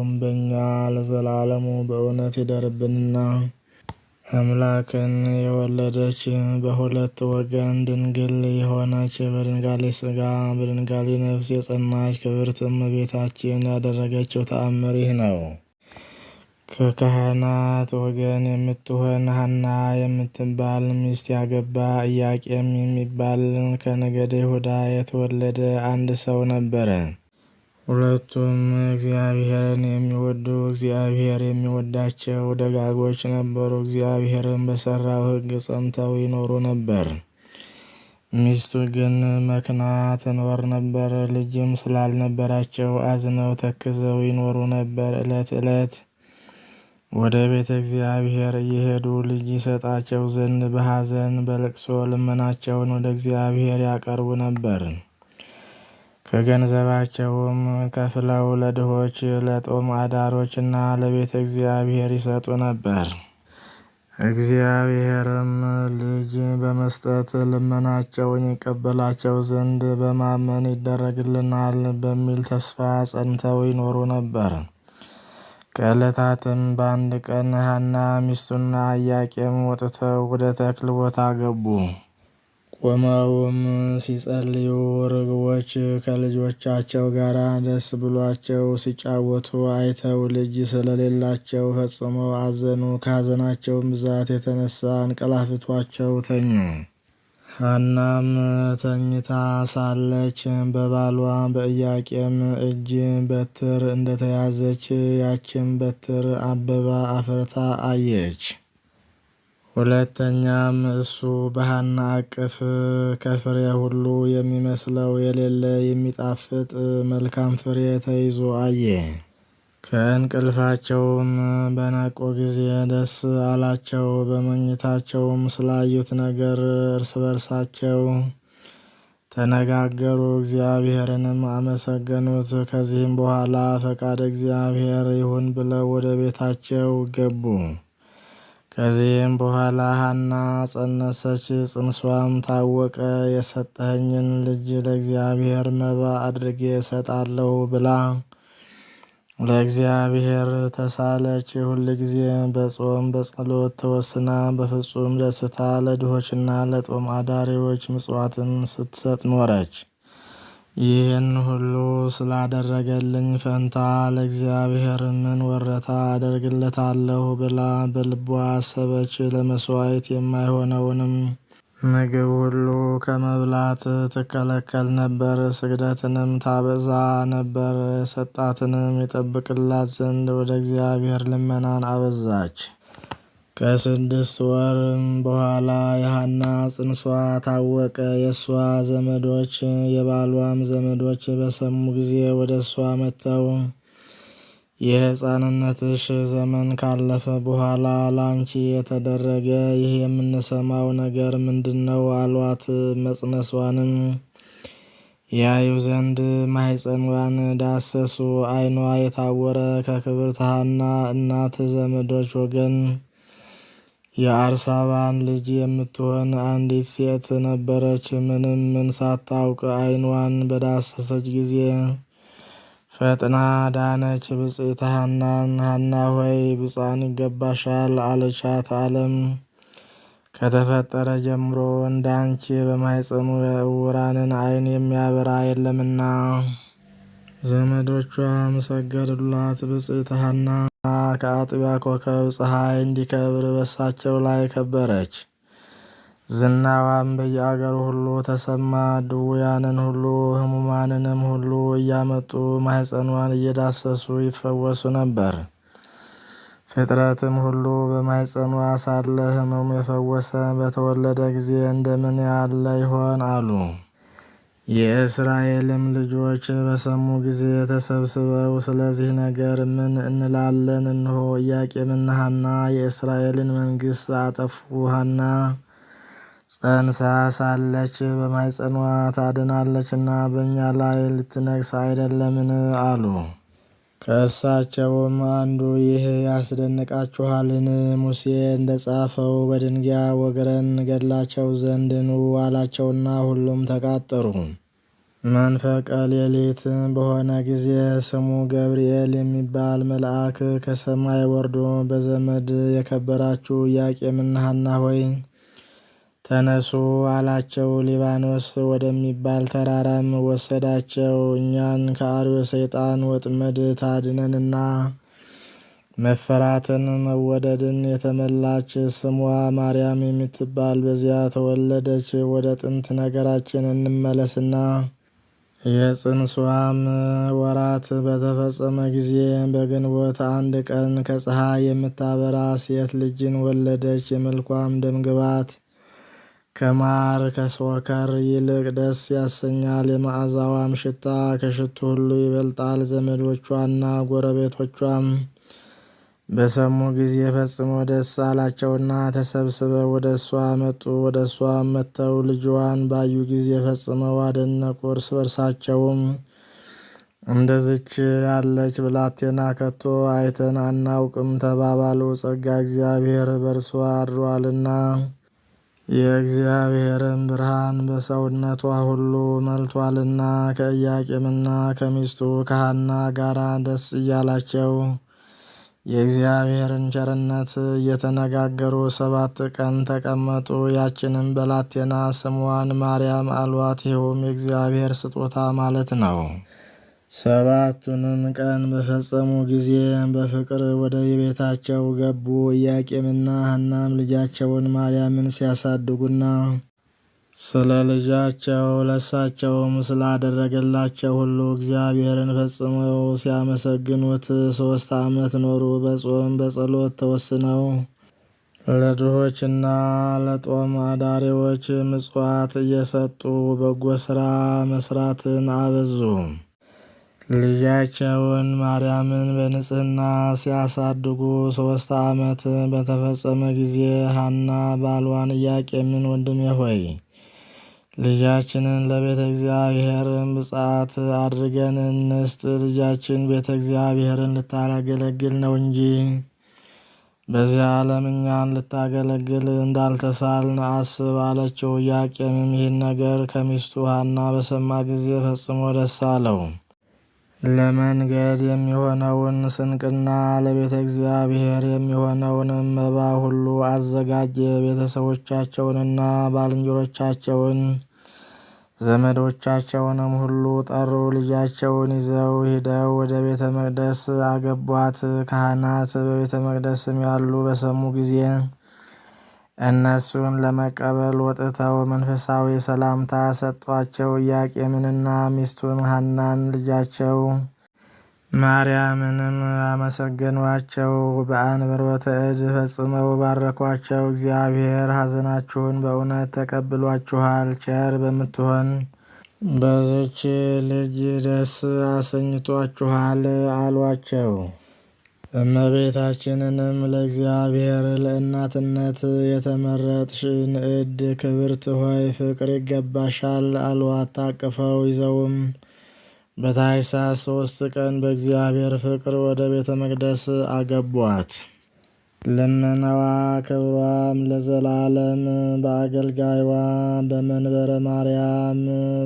በረከቱም በእኛ ለዘላለሙ በእውነት ይደርብንና አምላክን የወለደች በሁለት ወገን ድንግል የሆነች በድንጋሌ ሥጋ በድንጋሌ ነፍስ የጸናች ክብርት እመቤታችን ያደረገችው ተአምር ይህ ነው። ከካህናት ወገን የምትሆን ሐና የምትባል ሚስት ያገባ ኢያቄም የሚባል ከነገደ ይሁዳ የተወለደ አንድ ሰው ነበረ። ሁለቱም እግዚአብሔርን የሚወዱ እግዚአብሔር የሚወዳቸው ደጋጎች ነበሩ። እግዚአብሔርን በሠራው ሕግ ጸንተው ይኖሩ ነበር። ሚስቱ ግን መክና ትኖር ነበር። ልጅም ስላልነበራቸው አዝነው ተክዘው ይኖሩ ነበር። ዕለት ዕለት ወደ ቤተ እግዚአብሔር እየሄዱ ልጅ ይሰጣቸው ዘንድ በሐዘን በልቅሶ ልመናቸውን ወደ እግዚአብሔር ያቀርቡ ነበር። ከገንዘባቸውም ከፍለው ለድሆች ለጦም አዳሮችና ለቤተ እግዚአብሔር ይሰጡ ነበር። እግዚአብሔርም ልጅ በመስጠት ልመናቸውን ይቀበላቸው ዘንድ በማመን ይደረግልናል በሚል ተስፋ ጸንተው ይኖሩ ነበር። ከዕለታትም በአንድ ቀን ሐና ሚስቱና ኢያቄም ወጥተው ወደ ተክል ቦታ ገቡ። ቆመውም ሲጸልዩ ርግቦች ከልጆቻቸው ጋር ደስ ብሏቸው ሲጫወቱ አይተው ልጅ ስለሌላቸው ፈጽመው አዘኑ። ከሐዘናቸውም ብዛት የተነሳ አንቀላፍቷቸው ተኙ። ሐናም ተኝታ ሳለች በባሏ በኢያቄም እጅ በትር እንደተያዘች ያችም በትር አብባ አፍርታ አየች። ሁለተኛም እሱ በሐና እቅፍ ከፍሬ ሁሉ የሚመስለው የሌለ የሚጣፍጥ መልካም ፍሬ ተይዞ አየ። ከእንቅልፋቸውም በነቁ ጊዜ ደስ አላቸው። በመኝታቸውም ስላዩት ነገር እርስ በርሳቸው ተነጋገሩ፣ እግዚአብሔርንም አመሰገኑት። ከዚህም በኋላ ፈቃደ እግዚአብሔር ይሁን ብለው ወደ ቤታቸው ገቡ። ከዚህም በኋላ ሐና ጸነሰች፣ ጽንሷም ታወቀ። የሰጠኸኝን ልጅ ለእግዚአብሔር መባ አድርጌ እሰጣለሁ ብላ ለእግዚአብሔር ተሳለች። ሁልጊዜ በጾም በጸሎት ተወስና በፍጹም ደስታ ለድሆችና ለጦም አዳሪዎች ምጽዋትን ስትሰጥ ኖረች። ይህን ሁሉ ስላደረገልኝ ፈንታ ለእግዚአብሔር ምን ወረታ አደርግለታለሁ ብላ በልቧ አሰበች። ለመሥዋዕት የማይሆነውንም ምግብ ሁሉ ከመብላት ትከለከል ነበር። ስግደትንም ታበዛ ነበር። የሰጣትንም ይጠብቅላት ዘንድ ወደ እግዚአብሔር ልመናን አበዛች። ከ6 ወርም በኋላ የሐና ጽንሷ ታወቀ። የእሷ ዘመዶች የባሏም ዘመዶች በሰሙ ጊዜ ወደ እሷ መጥተው የሕፃንነትሽ ዘመን ካለፈ በኋላ ለአንቺ የተደረገ ይህ የምንሰማው ነገር ምንድነው? አሏት። መጽነሷንም ያዩ ዘንድ ማኅፀኗን ዳሰሱ። ዓይኗ የታወረ ከክብርት ሐና እናት ዘመዶች ወገን የአርሳባን ልጅ የምትሆን አንዲት ሴት ነበረች። ምን ሳታውቅ ዓይኗን በዳሰሰች ጊዜ ፈጥና ዳነች። ብፅዕት ሐናን ሐና ሆይ ብፅዓን ይገባሻል አለቻት። ዓለም ከተፈጠረ ጀምሮ እንዳንቺ በማኅፀኑ የዕውራንን ዓይን የሚያበራ የለምና። ዘመዶቿም ሰገዱላት። ብፅዕት ሐና ከአጥቢያ ኮከብ ፀሐይ እንዲከብር በሳቸው ላይ ከበረች። ዝናዋም በየአገሩ ሁሉ ተሰማ። ድውያንን ሁሉ ሕሙማንንም ሁሉ እያመጡ ማኅፀኗን እየዳሰሱ ይፈወሱ ነበር። ፍጥረትም ሁሉ በማኅፀኗ ሳለ ሕመሙ የፈወሰ በተወለደ ጊዜ እንደምን ያለ ይሆን አሉ። የእስራኤልም ልጆች በሰሙ ጊዜ ተሰብስበው ስለዚህ ነገር ምን እንላለን? እነሆ ኢያቄምና ሐና የእስራኤልን መንግሥት አጠፉ። ሐና ጸንሳ ሳለች በማኅፀኗ ታድናለችና በእኛ ላይ ልትነግሥ አይደለምን? አሉ። ከእሳቸውም አንዱ ይህ ያስደንቃችኋልን? ሙሴ እንደ ጻፈው በድንጋይ ወግረን ገድላቸው ዘንድ ኑ አላቸውና ሁሉም ተቃጠሩ። መንፈቀ ሌሊት በሆነ ጊዜ ስሙ ገብርኤል የሚባል መልአክ ከሰማይ ወርዶ በዘመድ የከበራችሁ ኢያቄምና ሐና ሆይ ተነሱ አላቸው። ሊባኖስ ወደሚባል ተራራም ወሰዳቸው። እኛን ከአርዮስ ሰይጣን ወጥመድ ታድነንና መፈራትን መወደድን የተመላች ስሟ ማርያም የምትባል በዚያ ተወለደች። ወደ ጥንት ነገራችን እንመለስና የጽንሷም ወራት በተፈጸመ ጊዜ በግንቦት 1 ቀን ከፀሐይ የምታበራ ሴት ልጅን ወለደች። የመልኳም ደምግባት ከማር ከስወከር ይልቅ ደስ ያሰኛል። የመዓዛዋም ሽታ ከሽቱ ሁሉ ይበልጣል። ዘመዶቿና ጎረቤቶቿም በሰሙ ጊዜ ፈጽሞ ደስ አላቸውና ተሰብስበው ወደ እሷ መጡ። ወደ እሷም መጥተው ልጅዋን ባዩ ጊዜ ፈጽመው አደነቁ። እርስ በርሳቸውም እንደዚች ያለች ብላቴና ከቶ አይተን አናውቅም ተባባሉ። ጸጋ እግዚአብሔር በእርሷ አድሯልና የእግዚአብሔርን ብርሃን በሰውነቷ ሁሉ መልቷልና። ከኢያቄምና ከሚስቱ ከሐና ጋራ ደስ እያላቸው የእግዚአብሔርን ቸርነት እየተነጋገሩ 7 ቀን ተቀመጡ። ያችንም ብላቴና ስሟን ማርያም አሏት። ይኸውም የእግዚአብሔር ስጦታ ማለት ነው። 7ቱንም ቀን በፈጸሙ ጊዜ በፍቅር ወደ የቤታቸው ገቡ። ኢያቄምና ሐናም ልጃቸውን ማርያምን ሲያሳድጉና ስለ ልጃቸው ለሳቸውም ስላደረገላቸው ሁሉ እግዚአብሔርን ፈጽመው ሲያመሰግኑት 3 ዓመት ኖሩ። በጾም በጸሎት ተወስነው ለድሆችና ለጦም አዳሪዎች ምጽዋት እየሰጡ በጎ ሥራ መስራትን አበዙ። ልጃቸውን ማርያምን በንጽሕና ሲያሳድጉ 3 ዓመት በተፈጸመ ጊዜ ሐና ባሏን ኢያቄምን ወንድሜ ሆይ ልጃችንን ለቤተ እግዚአብሔር ብፅዓት አድርገን እንስጥ። ልጃችን ቤተ እግዚአብሔርን ልታገለግል ነው እንጂ በዚህ ዓለም እኛን ልታገለግል እንዳልተሳልን አስብ አለችው። ኢያቄምም ይህን ነገር ከሚስቱ ሐና በሰማ ጊዜ ፈጽሞ ደስ አለው። ለመንገድ የሚሆነውን ስንቅና ለቤተ እግዚአብሔር የሚሆነውንም መባ ሁሉ አዘጋጀ። ቤተሰቦቻቸውንና ባልንጀሮቻቸውን ዘመዶቻቸውንም ሁሉ ጠሩ። ልጃቸውን ይዘው ሂደው ወደ ቤተ መቅደስ አገቧት። ካህናት በቤተ መቅደስም ያሉ በሰሙ ጊዜ እነሱን ለመቀበል ወጥተው መንፈሳዊ ሰላምታ ሰጧቸው። ኢያቄምንና ሚስቱን ሐናን ልጃቸው ማርያምንም አመሰገኗቸው። በአንብሮተ እድ ፈጽመው ባረኳቸው። እግዚአብሔር ሐዘናችሁን በእውነት ተቀብሏችኋል፣ ቸር በምትሆን በዚች ልጅ ደስ አሰኝቷችኋል አሏቸው። እመቤታችንንም ለእግዚአብሔር ለእናትነት የተመረጥሽ ንዕድ ክብርት ሆይ ፍቅር ይገባሻል አሏት። ታቅፈው ይዘውም በታኅሳስ 3 ቀን በእግዚአብሔር ፍቅር ወደ ቤተ መቅደስ አገቧት። ልመናዋ ክብሯም ለዘላለም በአገልጋይዋ በመንበረ ማርያም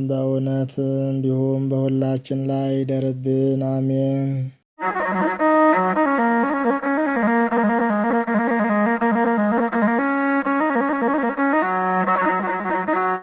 በእውነት እንዲሁም በሁላችን ላይ ይደርብን፣ አሜን።